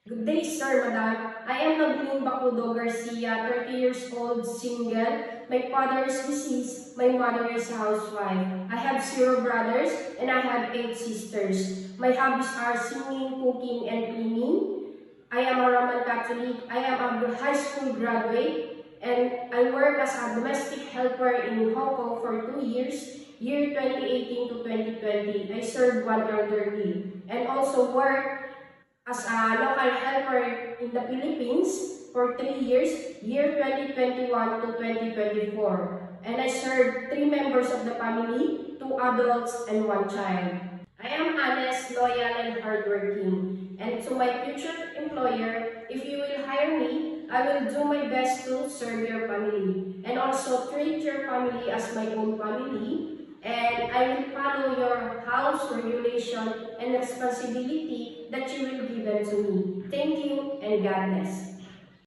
Good day, sir, madam. I am Nagling Bacudo Garcia, 30 years old, single. My father is deceased. My mother is a housewife. I have 0 brothers and I have 8 sisters. My hobbies are singing, cooking, and cleaning. I am a Roman Catholic. I am a high school graduate and I work as a domestic helper in Hong Kong for 2 years. Year 2018 to 2020, I served 1 elderly and also work as a local helper in the Philippines for 3 years, year 2021 to 2024. And I served 3 members of the family, 2 adults and 1 child. I am honest, loyal, and hardworking. And to my future employer, if you will hire me, I will do my best to serve your family and also treat your family as my own family. And I will follow your house regulation and responsibility that you will give them to me. Thank you and God bless.